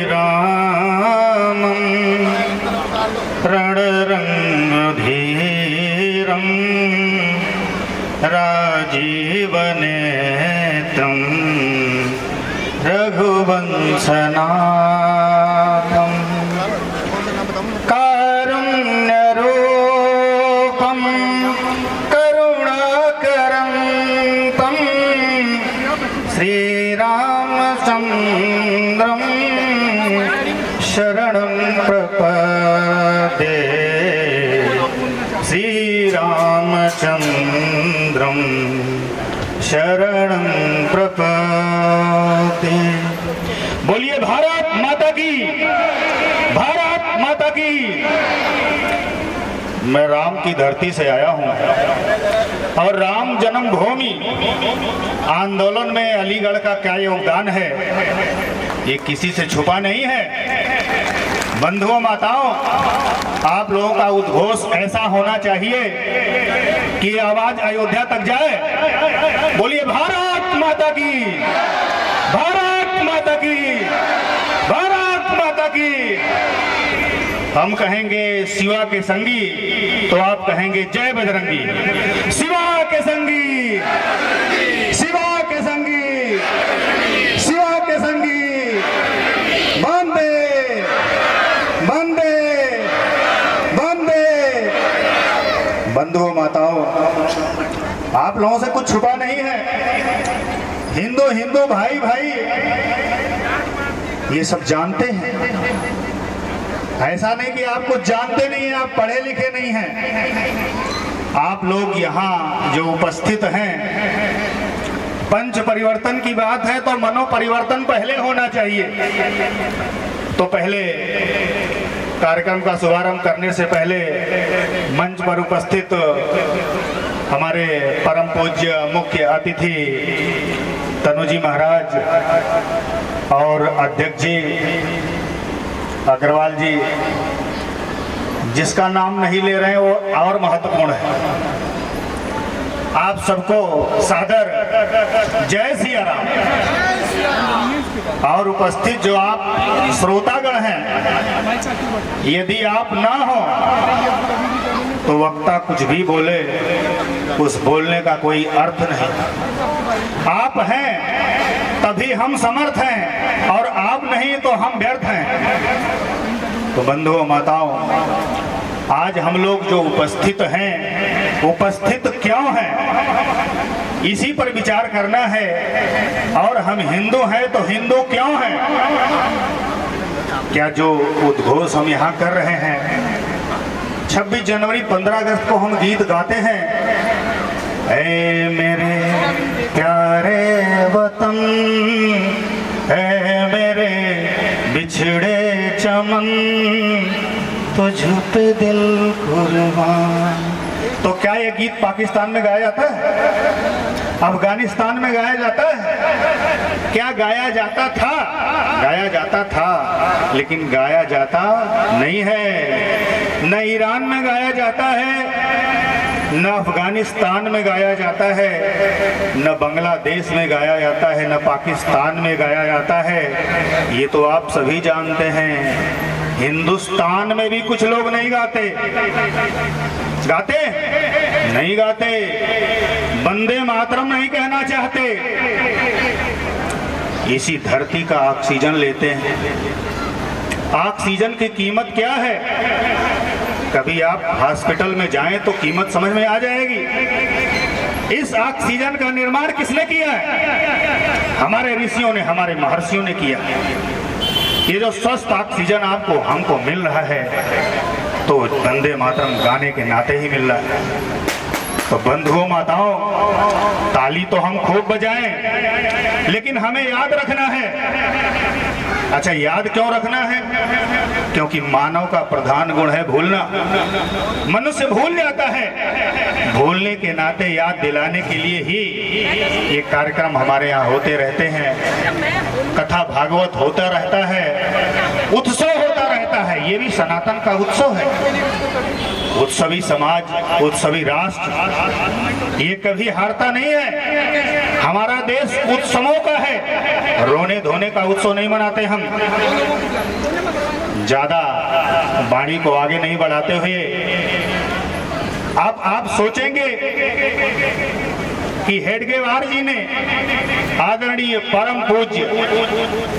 रामं रणरङ्गधीरं राजीवनेत्रं रघुवंशनाथं कारुण्यरूपं करुणाकरं तं श्रीरामचन्द्रं शरणं प्रपद्ये। श्रीरामचन्द्रं शरणं प्रपद्ये। बोलिए भारत माता की, भारत माता की। मैं राम की धरती से आया हूं और राम जन्मभूमि आंदोलन में अलीगढ़ का क्या योगदान है ये किसी से छुपा नहीं है। बंधुओं माताओं, आप लोगों का उद्घोष ऐसा होना चाहिए कि आवाज अयोध्या तक जाए। बोलिए भारत माता की, भारत माता की, भारत माता की। हम कहेंगे शिवा के संगी तो आप कहेंगे जय बजरंगी। शिवा के संगी, शिवा के संगी, शिवा के संगी। वंदे वंदे वंदे। बंधुओं माताओं, आप लोगों से कुछ छुपा नहीं है। हिंदू हिंदू भाई भाई ये सब जानते हैं। ऐसा नहीं कि आप कुछ जानते नहीं हैं, आप पढ़े लिखे नहीं हैं। आप लोग यहाँ जो उपस्थित हैं, पंच परिवर्तन की बात है तो मनो परिवर्तन पहले होना चाहिए। तो पहले कार्यक्रम का शुभारंभ करने से पहले मंच पर उपस्थित हमारे परम पूज्य मुख्य अतिथि तनुजी महाराज और अध्यक्ष जी अग्रवाल जी, जिसका नाम नहीं ले रहे हैं वो और महत्वपूर्ण है। आप सबको सादर जय सिया राम। और उपस्थित जो आप श्रोतागण हैं, यदि आप ना हो तो वक्ता कुछ भी बोले उस बोलने का कोई अर्थ नहीं। आप हैं तभी हम समर्थ हैं और आप नहीं तो हम व्यर्थ हैं। तो बंधुओं माताओं, आज हम लोग जो उपस्थित हैं, उपस्थित क्यों हैं, इसी पर विचार करना है। और हम हिंदू हैं तो हिंदू क्यों हैं। क्या जो उद्घोष हम यहाँ कर रहे हैं, 26 जनवरी 15 अगस्त को हम गीत गाते हैं, ऐ मेरे प्यारे वतन, ऐ मेरे बिछड़े चमन, तुझ पे दिल कुर्बान। तो क्या ये गीत पाकिस्तान में गाया जाता है, अफगानिस्तान में गाया जाता है? क्या गाया जाता था? गाया जाता था, लेकिन गाया जाता नहीं है। न ईरान में गाया जाता है, न अफगानिस्तान में गाया जाता है, न बांग्लादेश में गाया जाता है, न पाकिस्तान में गाया जाता है। ये तो आप सभी जानते हैं। हिंदुस्तान में भी कुछ लोग नहीं गाते। गाते नहीं गाते, वंदे मातरम नहीं कहना चाहते। इसी धरती का ऑक्सीजन लेते हैं। ऑक्सीजन की कीमत क्या है? कभी आप हॉस्पिटल में जाएं तो कीमत समझ में आ जाएगी। इस ऑक्सीजन का निर्माण किसने किया है? हमारे ऋषियों ने, हमारे महर्षियों ने किया। ये जो स्वस्थ ऑक्सीजन आपको हमको मिल रहा है तो वंदे मातरम गाने के नाते ही मिल रहा है। तो बंधुओं माताओं, ताली तो हम खूब बजाएं, लेकिन हमें याद रखना है। अच्छा, याद क्यों रखना है? क्योंकि मानव का प्रधान गुण है भूलना। मनुष्य भूल जाता है। भूलने के नाते याद दिलाने के लिए ही ये कार्यक्रम हमारे यहाँ होते रहते हैं। कथा भागवत होता रहता है, उत्सव होता रहता है। ये भी सनातन का उत्सव है। उत्सवी समाज, उत्सवी राष्ट्र ये कभी हारता नहीं है। हमारा देश उत्सवों का है, रोने धोने का उत्सव नहीं मनाते हम। ज्यादा वाणी को आगे नहीं बढ़ाते हुए आप सोचेंगे कि हेडगेवार जी ने, आदरणीय परम पूज्य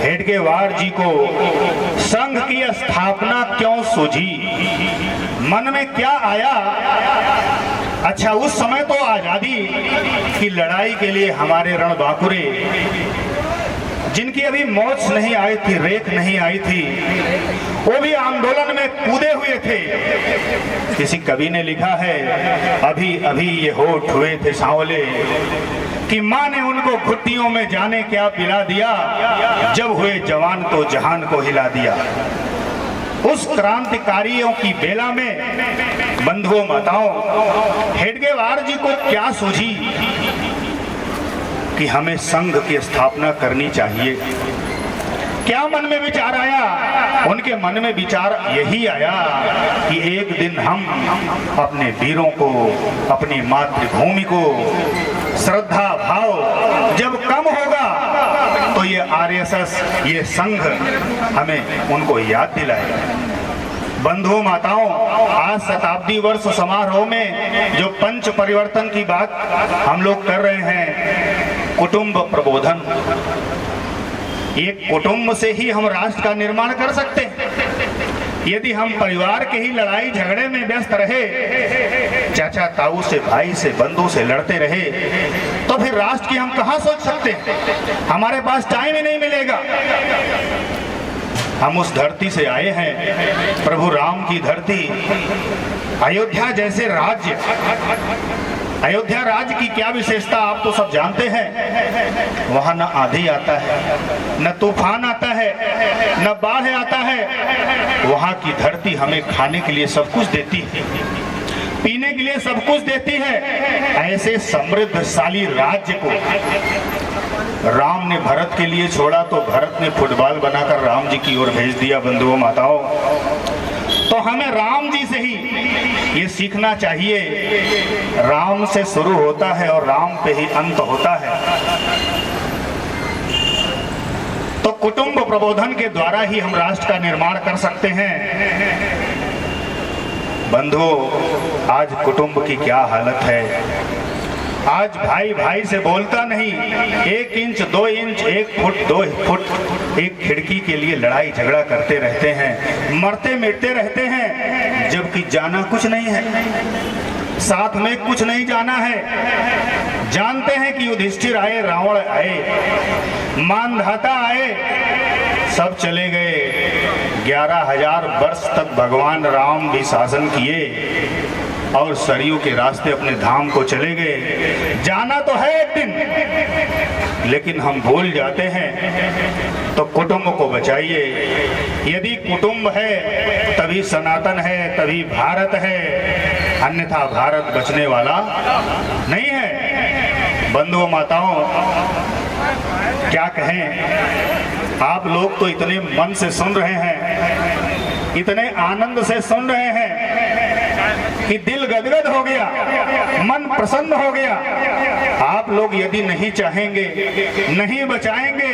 हेडगेवार जी को संघ की स्थापना क्यों सूझी, मन में क्या आया। अच्छा, उस समय तो आजादी की लड़ाई के लिए हमारे रणबांकुरे, जिनकी अभी मौत नहीं आई थी, रेख नहीं आई थी, वो भी आंदोलन में कूदे हुए थे। किसी कवि ने लिखा है, अभी अभी ये होठ हुए थे सांवले कि माँ ने उनको घुट्टियों में जाने क्या पिला दिया, जब हुए जवान तो जहान को हिला दिया। उस क्रांतिकारियों की बेला में बंधुओं माताओं, हेडगेवार जी को क्या सूझी कि हमें संघ की स्थापना करनी चाहिए। क्या मन में विचार आया? उनके मन में विचार यही आया कि एक दिन हम अपने वीरों को, अपनी मातृभूमि को श्रद्धा भाव जब कम होगा तो ये आरएसएस, ये संघ हमें उनको याद दिलाएगा। बंधुओं माताओं, आज शताब्दी वर्ष समारोह में जो पंच परिवर्तन की बात हम लोग कर रहे हैं, कुटुंब प्रबोधन, एक कुटुंब से ही हम राष्ट्र का निर्माण कर सकते हैं। यदि हम परिवार के ही लड़ाई झगड़े में व्यस्त रहे, चाचा ताऊ से, भाई से, बंधु से लड़ते रहे, तो फिर राष्ट्र की हम कहाँ सोच सकते हैं? हमारे पास टाइम ही नहीं मिलेगा। हम उस धरती से आए हैं, प्रभु राम की धरती, अयोध्या जैसे राज्य। अयोध्या राज्य की क्या विशेषता आप तो सब जानते हैं। वहां न आंधी आता है, न तूफान आता है, न बाढ़ आता है। वहां की धरती हमें खाने के लिए सब कुछ देती है, पीने के लिए सब कुछ देती है। ऐसे समृद्धशाली राज्य को राम ने भरत के लिए छोड़ा तो भरत ने फुटबॉल बनाकर राम जी की ओर भेज दिया। बंधुओं माताओं, तो हमें राम जी से ही ये सीखना चाहिए, राम से शुरू होता है और राम पे ही अंत होता है। तो कुटुंब प्रबोधन के द्वारा ही हम राष्ट्र का निर्माण कर सकते हैं। बंधुओं, आज कुटुंब की क्या हालत है। आज भाई भाई से बोलता नहीं, 1 इंच 2 इंच 1 फुट 2 फुट एक खिड़की के लिए लड़ाई झगड़ा करते रहते हैं, मरते मिटते रहते हैं, जबकि जाना कुछ नहीं है, साथ में कुछ नहीं जाना है। जानते हैं कि युधिष्ठिर आए, रावण आए, मानधाता आए, सब चले गए। 11,000 वर्ष तक भगवान राम भी शासन किए और सरयू के रास्ते अपने धाम को चले गए। जाना तो है एक दिन, लेकिन हम भूल जाते हैं। तो कुटुंब को बचाइए। यदि कुटुंब है तभी सनातन है, तभी भारत है, अन्यथा भारत बचने वाला नहीं है। बंधुओं माताओं, क्या कहें, आप लोग तो इतने मन से सुन रहे हैं, इतने आनंद से सुन रहे हैं कि दिल गदगद हो गया, मन प्रसन्न हो गया। आप लोग यदि नहीं चाहेंगे, नहीं बचाएंगे,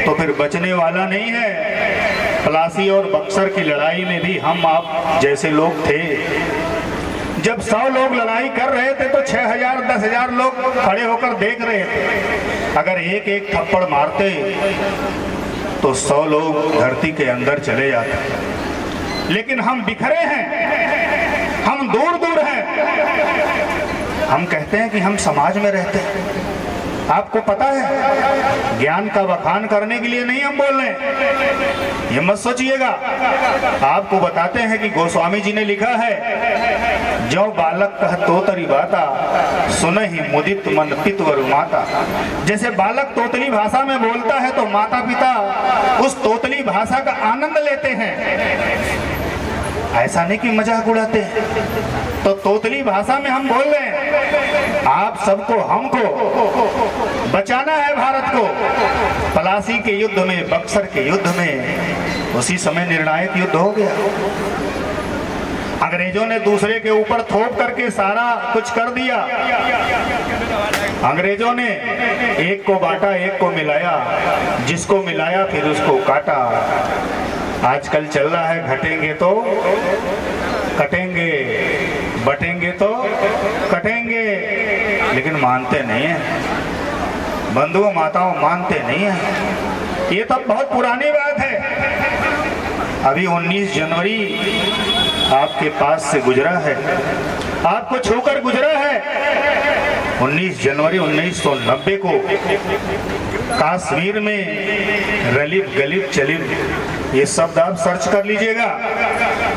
तो फिर बचने वाला नहीं है। प्लासी और बक्सर की लड़ाई में भी हम आप जैसे लोग थे। जब 100 लोग लड़ाई कर रहे थे तो 6,000 10,000 लोग खड़े होकर देख रहे थे। अगर एक एक थप्पड़ मारते तो 100 लोग धरती के अंदर चले जाते। लेकिन हम बिखरे हैं, हम दूर दूर हैं। हम कहते हैं कि हम समाज में रहते हैं। आपको पता है, ज्ञान का बखान करने के लिए नहीं हम बोल रहे हैं, ये मत सोचिएगा। आपको बताते हैं कि गोस्वामी जी ने लिखा है, जो बालक कह तोतरी बाता, सुन ही मुदित मन पितवर माता। जैसे बालक तोतली भाषा में बोलता है तो माता पिता उस तोतली भाषा का आनंद लेते हैं। ऐसा नहीं कि मजाक उड़ाते हैं। तो तोतली भाषा में हम बोल रहे हैं, आप सबको, हमको बचाना है भारत को। पलासी के युद्ध में, बक्सर के युद्ध में, उसी समय निर्णायक युद्ध हो गया। अंग्रेजों ने दूसरे के ऊपर थोप करके सारा कुछ कर दिया। अंग्रेजों ने एक को बांटा, एक को मिलाया, जिसको मिलाया फिर उसको काटा। आजकल चल रहा है घटेंगे तो कटेंगे, बटेंगे तो कटेंगे, लेकिन मानते नहीं है। बंधुओं माताओं मानते नहीं है। ये तो बहुत पुरानी बात है। अभी 19 जनवरी आपके पास से गुजरा है, आपको छूकर गुजरा है। 19 जनवरी 1990 को कश्मीर में रलीब गलीब चलीब, ये शब्द आप सर्च कर लीजिएगा।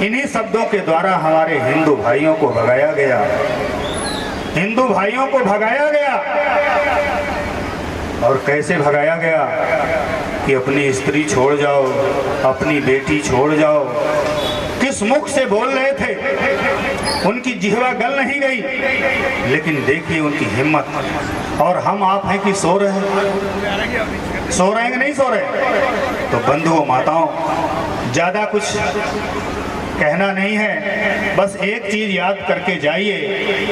इन्हीं शब्दों के द्वारा हमारे हिंदू भाइयों को भगाया गया, हिंदू भाइयों को भगाया गया। और कैसे भगाया गया कि अपनी स्त्री छोड़ जाओ, अपनी बेटी छोड़ जाओ। किस मुख से बोल रहे थे, उनकी जिह्वा गल नहीं गई, लेकिन देखिए उनकी हिम्मत। और हम आप हैं कि सो रहे हैं, सो रहे हैं कि नहीं सो रहे। तो बंधुओं माताओं, ज्यादा कुछ कहना नहीं है, बस एक चीज याद करके जाइए,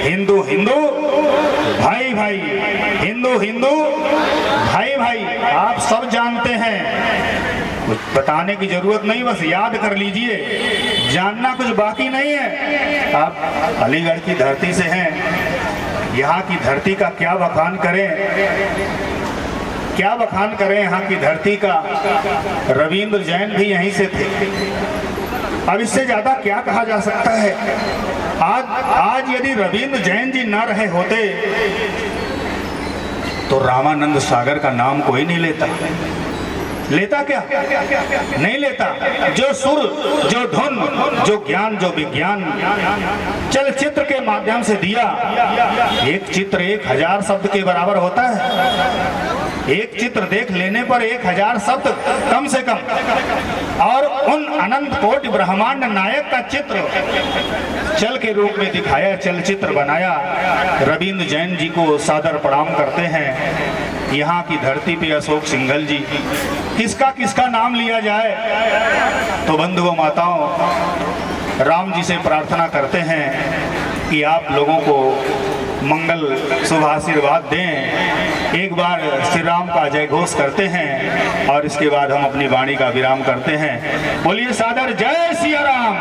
हिंदू हिंदू भाई भाई, हिंदू हिंदू भाई भाई। आप सब जानते हैं, कुछ बताने की जरूरत नहीं, बस याद कर लीजिए, जानना कुछ बाकी नहीं है। आप अलीगढ़ की धरती से हैं, यहाँ की धरती का क्या बखान करें, क्या बखान करें यहाँ की धरती का। रविंद्र जैन भी यहीं से थे। अब इससे ज्यादा क्या कहा जा सकता है। आज यदि रविंद्र जैन जी न रहे होते तो रामानंद सागर का नाम कोई नहीं लेता। लेता क्या? नहीं लेता। जो सुर, जो धुन, जो ज्ञान, जो विज्ञान चलचित्र के माध्यम से दिया। एक चित्र 1000 शब्द के बराबर होता है। एक चित्र देख लेने पर 1000 शब्द कम से कम। और उन अनंत कोटि ब्रह्मांड नायक का चित्र चल के रूप में दिखाया, चलचित्र बनाया। रविंद्र जैन जी को सादर प्रणाम करते हैं। यहाँ की धरती पे अशोक सिंघल जी, किसका किसका नाम लिया जाए। तो बंधुओं माताओं, राम जी से प्रार्थना करते हैं कि आप लोगों को मंगल शुभ आशीर्वाद दें। एक बार श्री राम का जय घोष करते हैं और इसके बाद हम अपनी वाणी का विराम करते हैं। बोलिए सादर जय सिया राम।